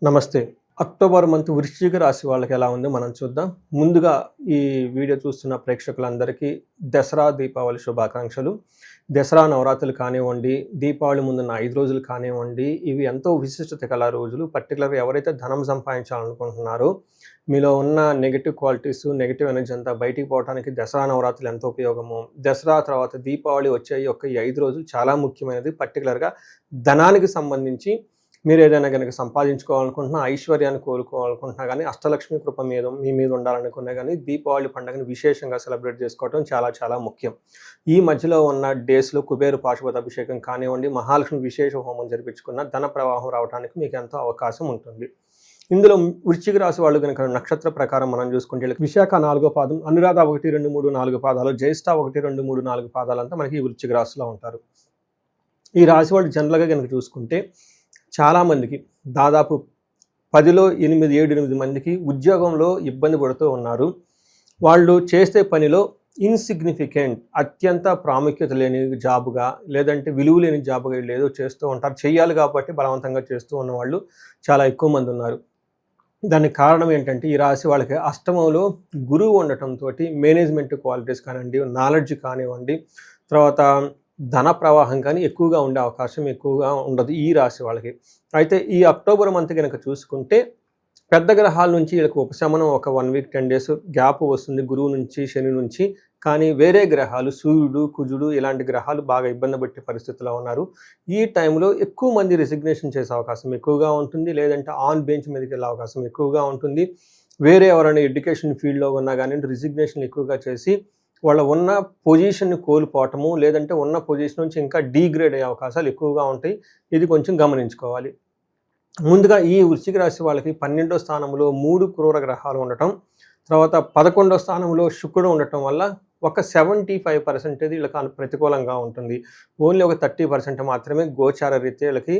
నమస్తే. October month వృశ్చిక రాశి వాళ్ళకి ఎలా ఉందో మనం చూద్దాం. ముందుగా ఈ వీడియో చూస్తున్న ప్రేక్షకులందరికీ దసరా, దీపావళి శుభాకాంక్షలు. దసరా నవరాత్రులు కానివ్వండి, దీపావళి ముందున్న 5 రోజులు కానివ్వండి, ఇవి ఎంతో విశిష్టత కల రోజులు. పర్టికులర్‌గా ఎవరైతే ధనం సంపాదించాలనుకుంటున్నారో, మీలో ఉన్న నెగెటివ్ క్వాలిటీస్, నెగెటివ్ ఎనర్జీ అంతా బయటికి పోవడానికి దసరా నవరాత్రులు ఎంతో ఉపయోగము. దసరా తర్వాత దీపావళి వచ్చే ఈ 5 రోజులు చాలా ముఖ్యమైనది. పర్టికులర్‌గా ధనానికి సంబంధించి మీరు ఏదైనా గనక సంపాదించుకోవాలనుకుంటున్నా, ఐశ్వర్యాన్ని కోరుకోవాలనుకుంటున్నా గానీ, అష్టలక్ష్మి కృప మీ మీద ఉండాలనుకున్నా గానీ, దీపావళి పండుగను విశేషంగా సెలబ్రేట్ చేసుకోవడం చాలా చాలా ముఖ్యం. ఈ మధ్యలో ఉన్న డేస్‌లో కుబేర పాశుపతాభిషేకం కానివ్వండి, మహాలక్ష్మి విశేష హోమం జరిపించుకున్న ధన ప్రవాహం రావడానికి మీకు ఎంతో అవకాశం ఉంటుంది. ఇందులో వృశ్చిక రాశి వాళ్ళు గనక నక్షత్ర ప్రకారం మనం చూసుకుంటే విశాఖ 4వ పాదం, అనురాధ 1, 2, 3, 4 పాదాలు, జ్యేష్ఠ 1, 2, 3, 4 పాదాలంతా మనకి ఈ వృశ్చిక రాశిలో ఉంటారు. ఈ రాశి వాళ్ళు జనరల్‌గా గనక చూసుకుంటే చాలామందికి దాదాపు 10లో 8, 7 మందికి ఉద్యోగంలో ఇబ్బంది పడుతూ ఉన్నారు. వాళ్ళు చేసే పనిలో ఇన్సిగ్నిఫికెంట్, అత్యంత ప్రాముఖ్యత లేని జాబ్‌గా, లేదంటే విలువ లేని జాబ్‌గా వీళ్ళు ఏదో చేస్తూ ఉంటారు. చెయ్యాలి కాబట్టి బలవంతంగా చేస్తూ ఉన్నవాళ్ళు చాలా ఎక్కువ మంది ఉన్నారు. దానికి కారణం ఏంటంటే, ఈ రాశి వాళ్ళకి అష్టమంలో గురువు ఉండటంతోటి మేనేజ్మెంట్ క్వాలిటీస్ కానివ్వండి, నాలెడ్జ్ కానివ్వండి, తర్వాత ధన ప్రవాహం కానీ ఎక్కువగా ఉండే అవకాశం ఎక్కువగా ఉండదు ఈ రాశి వాళ్ళకి. అయితే ఈ అక్టోబర్ మంత్ కనుక చూసుకుంటే పెద్ద గ్రహాల నుంచి వీళ్ళకి ఉపశమనం ఒక 1 వీక్ 10 డేస్ గ్యాప్ వస్తుంది గురువు నుంచి, శని నుంచి. కానీ వేరే గ్రహాలు సూర్యుడు, కుజుడు ఇలాంటి గ్రహాలు బాగా ఇబ్బంది పెట్టే పరిస్థితిలో ఉన్నారు. ఈ టైంలో ఎక్కువ మంది రిజిగ్నేషన్ చేసే అవకాశం ఎక్కువగా ఉంటుంది, లేదంటే ఆన్ బెంచ్ మీదకి వెళ్ళే అవకాశం ఎక్కువగా ఉంటుంది. వేరే ఎవరైనా ఎడ్యుకేషన్ ఫీల్డ్లో ఉన్నా కానీ రిజిగ్నేషన్ ఎక్కువగా చేసి వాళ్ళ ఉన్న పొజిషన్ని కోల్పోవటము, లేదంటే ఉన్న పొజిషన్ నుంచి ఇంకా డీగ్రేడ్ అయ్యే అవకాశాలు ఎక్కువగా ఉంటాయి. ఇది కొంచెం గమనించుకోవాలి. ముందుగా ఈ వృశ్చిక రాశి వాళ్ళకి 12వ స్థానంలో 3 క్రూర గ్రహాలు ఉండటం, తర్వాత 11వ స్థానంలో శుక్రుడు ఉండటం వల్ల ఒక 75% వీళ్ళకి ప్రతికూలంగా ఉంటుంది. ఓన్లీ ఒక 30% మాత్రమే గోచార రీత్యా వీళ్ళకి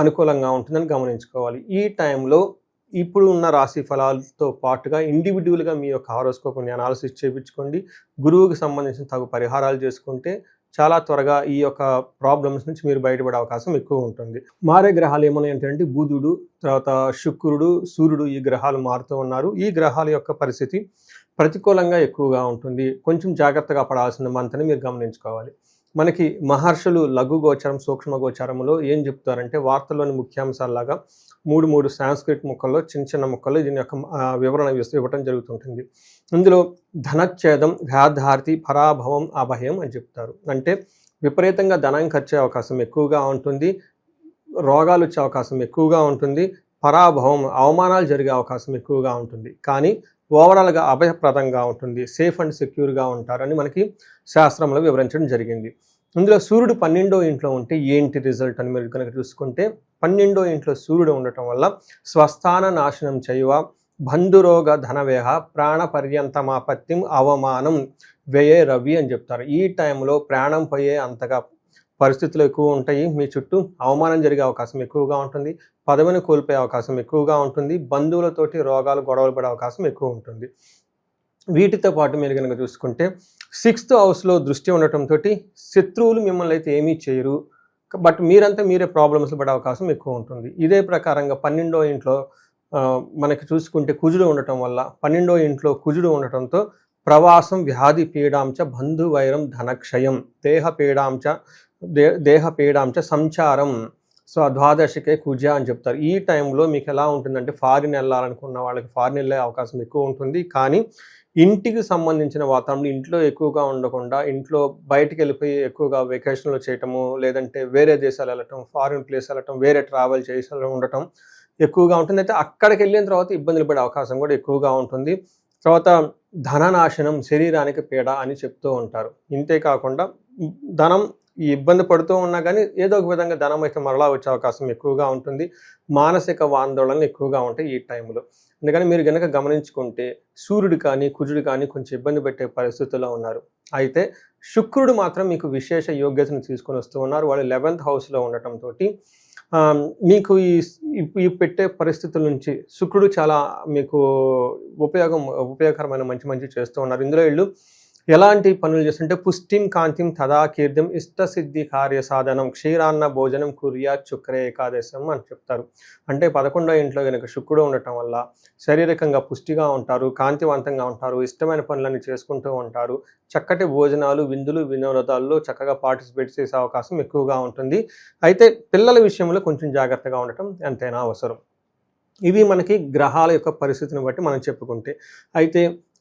అనుకూలంగా ఉంటుందని గమనించుకోవాలి. ఈ టైంలో ఇప్పుడు ఉన్న రాశి ఫలాలతో పాటుగా ఇండివిడ్యువల్గా మీ యొక్క హారోస్కోప్ని అనాలిసిస్ చేయించుకోండి. గురువుకి సంబంధించిన తగు పరిహారాలు చేసుకుంటే చాలా త్వరగా ఈ యొక్క ప్రాబ్లమ్స్ నుంచి మీరు బయటపడే అవకాశం ఎక్కువ ఉంటుంది. మారే గ్రహాలు ఏమన్నా ఏంటంటే బుధుడు, తర్వాత శుక్రుడు, సూర్యుడు ఈ గ్రహాలు మారుతూ ఉన్నారు. ఈ గ్రహాల యొక్క పరిస్థితి ప్రతికూలంగా ఎక్కువగా ఉంటుంది. కొంచెం జాగ్రత్తగా పడాల్సిన మంత్ అని మీరు గమనించుకోవాలి. మనకి మహర్షులు లఘు గోచరం, సూక్ష్మ గోచారంలో ఏం చెప్తారంటే వార్తల్లోని ముఖ్యాంశాలలాగా 3 సాంస్క్రిట్ ముక్కల్లో చిన్న ముక్కల్లో దీని యొక్క వివరణ ఇవ్వటం జరుగుతుంటుంది. ఇందులో ధనచ్ఛేదం, వ్యాధార్తి, పరాభవం, అభయం అని చెప్తారు. అంటే విపరీతంగా ధనం ఖర్చే అవకాశం ఎక్కువగా ఉంటుంది, రోగాలు వచ్చే అవకాశం ఎక్కువగా ఉంటుంది, పరాభవం అవమానాలు జరిగే అవకాశం ఎక్కువగా ఉంటుంది. కానీ ఓవరాల్గా అభయప్రదంగా ఉంటుంది, సేఫ్ అండ్ సెక్యూర్గా ఉంటారని మనకి శాస్త్రంలో వివరించడం జరిగింది. ఇందులో సూర్యుడు 12వ ఇంట్లో ఉంటే ఏంటి రిజల్ట్ అని మీరు కనుక చూసుకుంటే 12వ ఇంట్లో సూర్యుడు ఉండటం వల్ల స్వస్థాన నాశనం చేయవ, బంధురోగ ధనవేహ, ప్రాణ పర్యంతమాపత్యం, అవమానం వ్యయే రవి అని చెప్తారు. ఈ టైంలో ప్రాణం పోయే అంతగా పరిస్థితులు ఎక్కువ ఉంటాయి. మీ చుట్టూ అవమానం జరిగే అవకాశం ఎక్కువగా ఉంటుంది, పదవిని కోల్పోయే అవకాశం ఎక్కువగా ఉంటుంది, బంధువులతోటి రోగాలు గొడవలు పడే అవకాశం ఎక్కువ ఉంటుంది. వీటితో పాటు మీరు కనుక చూసుకుంటే 6th హౌస్లో దృష్టి ఉండటంతో శత్రువులు మిమ్మల్ని అయితే ఏమీ చేయరు, బట్ మీరే ప్రాబ్లమ్స్ పడే అవకాశం ఎక్కువ ఉంటుంది. ఇదే ప్రకారంగా 12వ ఇంట్లో మనకి చూసుకుంటే కుజుడు ఉండటం వల్ల 12వ ఇంట్లో కుజుడు ఉండటంతో ప్రవాసం, వ్యాధి పీడాంచ, బంధువైరం, ధనక్షయం, దేహపీడాంచ సంచారం. సో ద్వాదశికే కుజ అని చెప్తారు. ఈ టైంలో మీకు ఎలా ఉంటుందంటే ఫారిన్ వెళ్ళాలనుకున్న వాళ్ళకి ఫారిన్ వెళ్ళే అవకాశం ఎక్కువ ఉంటుంది. కానీ ఇంటికి సంబంధించిన వాతావరణం ఇంట్లో ఎక్కువగా ఉండకుండా ఇంట్లో బయటికి వెళ్ళిపోయి ఎక్కువగా వెకేషన్లో చేయటము, లేదంటే వేరే దేశాలు వెళ్ళటం, ఫారిన్ ప్లేస్ వెళ్ళటం, వేరే ట్రావెల్ చేసి ఉండటం ఎక్కువగా ఉంటుంది. అయితే అక్కడికి వెళ్ళిన తర్వాత ఇబ్బందులు పడే అవకాశం కూడా ఎక్కువగా ఉంటుంది. తర్వాత ధననాశనం, శరీరానికి పీడ అని చెప్తూ ఉంటారు. ఇంతే కాకుండా ధనం ఇబ్బంది పడుతూ ఉన్నా కానీ ఏదో ఒక విధంగా ధనం అయితే మరలా వచ్చే అవకాశం ఎక్కువగా ఉంటుంది. మానసిక ఆందోళనలు ఎక్కువగా ఉంటాయి ఈ టైంలో. అందుకని మీరు కనుక గమనించుకుంటే సూర్యుడు కానీ కుజుడు కానీ కొంచెం ఇబ్బంది పెట్టే పరిస్థితుల్లో ఉన్నారు. అయితే శుక్రుడు మాత్రం మీకు విశేష యోగ్యతను తీసుకొని వస్తూ ఉన్నారు. వాళ్ళు 11th హౌస్లో ఉండటంతో మీకు ఈ పెట్టే పరిస్థితుల నుంచి శుక్రుడు చాలా మీకు ఉపయోగకరమైన మంచి చేస్తూ ఉన్నారు. ఇందులో వీళ్ళు ఎలాంటి పనులు చేస్తుంటే పుష్టిం కాంతిం తదా కీర్తిం ఇష్టసిద్ధి కార్య సాధనం క్షీరాన్న భోజనం కుర్యాత్ శుక్రే ఏకాదశం అని చెప్తారు. అంటే 11వ ఇంట్లో కనుక శుక్రుడు ఉండటం వల్ల శారీరకంగా పుష్టిగా ఉంటారు, కాంతివంతంగా ఉంటారు, ఇష్టమైన పనులన్నీ చేసుకుంటూ ఉంటారు, చక్కటి భోజనాలు విందులు వినోదాల్లో చక్కగా పార్టిసిపేట్ చేసే అవకాశం ఎక్కువగా ఉంటుంది. అయితే పిల్లల విషయంలో కొంచెం జాగ్రత్తగా ఉండటం ఎంతైనా అవసరం. ఇవి మనకి గ్రహాల యొక్క పరిస్థితిని బట్టి మనం చెప్పుకుంటే. అయితే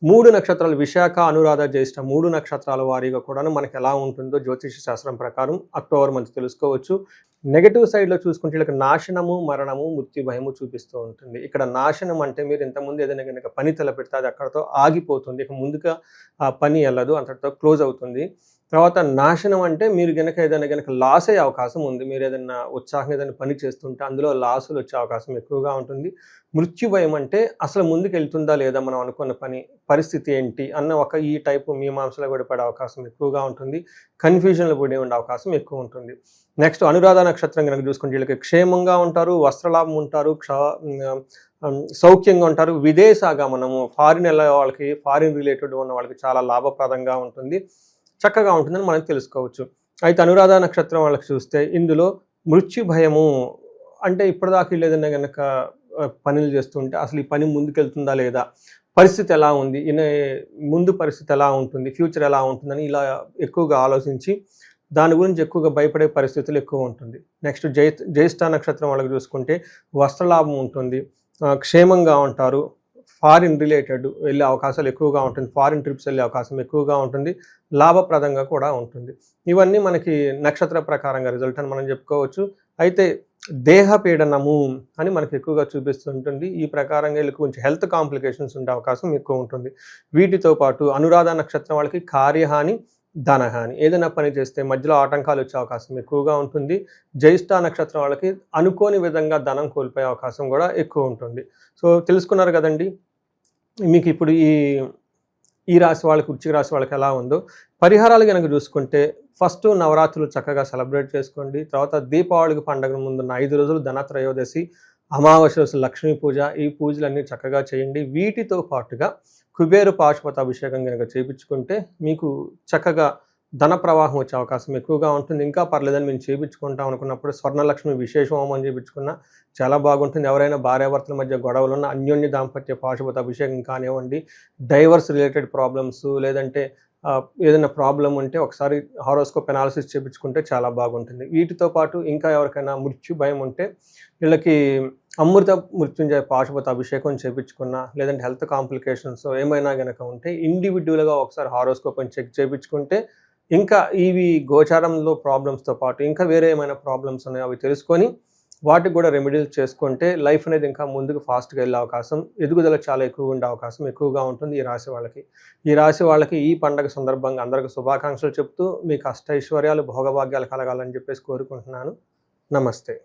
3 నక్షత్రాలు విశాఖ, అనురాధ, జ్యేష్ఠ 3 నక్షత్రాల వారీగా కూడాను మనకి ఎలా ఉంటుందో జ్యోతిష శాస్త్రం ప్రకారం అక్టోబర్ మంత్ తెలుసుకోవచ్చు. నెగటివ్ సైడ్‌లో చూసుకుంటే వీళ్ళకి నాశనము, మరణము, మృత్యు భయము చూపిస్తూ ఉంటుంది. ఇక్కడ నాశనం అంటే మీరు ఇంతకుముందు ఏదైనా గనుక పని తలపెడితే అది అక్కడితో ఆగిపోతుంది. ఇక ముందుగా ఆ పని ఎళ్ళదు, అంతటితో క్లోజ్ అవుతుంది. తర్వాత నాశనం అంటే మీరు ఏదైనా లాస్ అయ్యే అవకాశం ఉంది. మీరు ఏదైనా ఉత్సాహంగా ఏదైనా పని చేస్తుంటే అందులో లాసులు వచ్చే అవకాశం ఎక్కువగా ఉంటుంది. మృత్యు భయం అంటే అసలు ముందుకెళ్తుందా లేదా మనం అనుకున్న పని, పరిస్థితి ఏంటి అన్న ఈ టైపు మీమాంసలో కూడా పడే అవకాశం ఎక్కువగా ఉంటుంది. కన్‌ఫ్యూజన్‌లో పడి ఉండే అవకాశం ఎక్కువ ఉంటుంది. నెక్స్ట్ అనురాధ నక్షత్రం గనుక చూసుకుంటే వీళ్ళకి క్షేమంగా ఉంటారు, వస్త్రలాభం ఉంటారు, సౌఖ్యంగా ఉంటారు. విదేశాగమనము ఫారిన్ వెళ్ళే వాళ్ళకి, ఫారిన్ రిలేటెడ్ ఉన్న వాళ్ళకి చాలా లాభప్రదంగా ఉంటుంది, చక్కగా ఉంటుందని మనం తెలుసుకోవచ్చు. అయితే అనురాధ నక్షత్రం వాళ్ళకి చూస్తే ఇందులో మృత్యు భయము అంటే ఇప్పటిదాకా వీళ్ళు ఏదైనా గనక పనులు చేస్తుంటే అసలు ఈ పని ముందుకెళ్తుందా లేదా, పరిస్థితి ఎలా ఉంది, ముందు పరిస్థితి ఎలా ఉంటుంది, ఫ్యూచర్ ఎలా ఉంటుందని ఇలా ఎక్కువగా ఆలోచించి దాని గురించి ఎక్కువగా భయపడే పరిస్థితులు ఎక్కువ ఉంటుంది. నెక్స్ట్ జ్యేష్ఠ నక్షత్రం వాళ్ళకి చూసుకుంటే వస్త్రలాభం ఉంటుంది, క్షేమంగా ఉంటారు, ఫారిన్ రిలేటెడ్ వెళ్ళే అవకాశాలు ఎక్కువగా ఉంటుంది, ఫారిన్ ట్రిప్స్ వెళ్ళే అవకాశం ఎక్కువగా ఉంటుంది, లాభప్రదంగా కూడా ఉంటుంది. ఇవన్నీ మనకి నక్షత్ర ప్రకారంగా రిజల్ట్ అని మనం చెప్పుకోవచ్చు. అయితే దేహ పీడనము అని మనకు ఎక్కువగా చూపిస్తుంటుంది. ఈ ప్రకారంగా వీళ్ళకి కొంచెం హెల్త్ కాంప్లికేషన్స్ ఉండే అవకాశం ఎక్కువ ఉంటుంది. వీటితో పాటు అనురాధ నక్షత్రం వాళ్ళకి కార్యహాని, ధనహాని, ఏదైనా పని చేస్తే మధ్యలో ఆటంకాలు వచ్చే అవకాశం ఎక్కువగా ఉంటుంది. జ్యేష్ఠ నక్షత్రం వాళ్ళకి అనుకోని విధంగా ధనం కోల్పోయే అవకాశం కూడా ఎక్కువ ఉంటుంది. సో తెలుసుకున్నారు కదండి, మీకు ఇప్పుడు ఈ రాశి వాళ్ళకి, వృశ్చిక రాశి వాళ్ళకి ఎలా ఉందో. పరిహారాలు కనుక చూసుకుంటే ఫస్ట్ నవరాత్రులు చక్కగా సెలబ్రేట్ చేసుకోండి. తర్వాత దీపావళికి పండుగ ముందున్న 5 రోజులు ధనత్రయోదశి, అమావాస్య రోజు లక్ష్మీ పూజ, ఈ పూజలన్నీ చక్కగా చేయండి. వీటితో పాటుగా కుబేర పాశుపత అభిషేకం కనుక చేయించుకుంటే మీకు చక్కగా ధన ప్రవాహం వచ్చే అవకాశం ఎక్కువగా ఉంటుంది. ఇంకా పర్లేదని మేము చేయించుకుంటాం అనుకున్నప్పుడు స్వర్ణలక్ష్మి విశేష హోమం చేయించుకున్నా చాలా బాగుంటుంది. ఎవరైనా భార్యాభర్తల మధ్య గొడవలున్న అన్యోన్య దాంపత్య పాశుపత అభిషేకం కానివ్వండి, డైవర్స్ రిలేటెడ్ ప్రాబ్లమ్స్ లేదంటే ఏదైనా ప్రాబ్లం ఉంటే ఒకసారి హారోస్కోప్ అనాలిసిస్ చేయించుకుంటే చాలా బాగుంటుంది. వీటితో పాటు ఇంకా ఎవరికైనా మృత్యు భయం ఉంటే వీళ్ళకి అమృత మృత్యుంజయ పాశుపత అభిషేకం చేయించుకున్నా, లేదంటే హెల్త్ కాంప్లికేషన్స్ ఏమైనా కనుక ఉంటే ఇండివిడ్యువల్గా ఒకసారి హారోస్కోప్ అని చెక్ చేయించుకుంటే ఇంకా ఇవి గోచారంలో ప్రాబ్లమ్స్తో పాటు ఇంకా వేరే ఏమైనా ప్రాబ్లమ్స్ ఉన్నాయో అవి తెలుసుకొని వాటికి కూడా రెమెడీలు చేసుకుంటే లైఫ్ అనేది ఇంకా ముందుకు ఫాస్ట్గా వెళ్ళే అవకాశం, ఎదుగుదల చాలా ఎక్కువగా ఉండే అవకాశం ఎక్కువగా ఉంటుంది ఈ రాశి వాళ్ళకి. ఈ రాశి వాళ్ళకి ఈ పండగ సందర్భంగా అందరికీ శుభాకాంక్షలు చెప్తూ మీకు అష్టైశ్వర్యాలు, భోగభాగ్యాలు కలగాలని చెప్పేసి కోరుకుంటున్నాను. నమస్తే.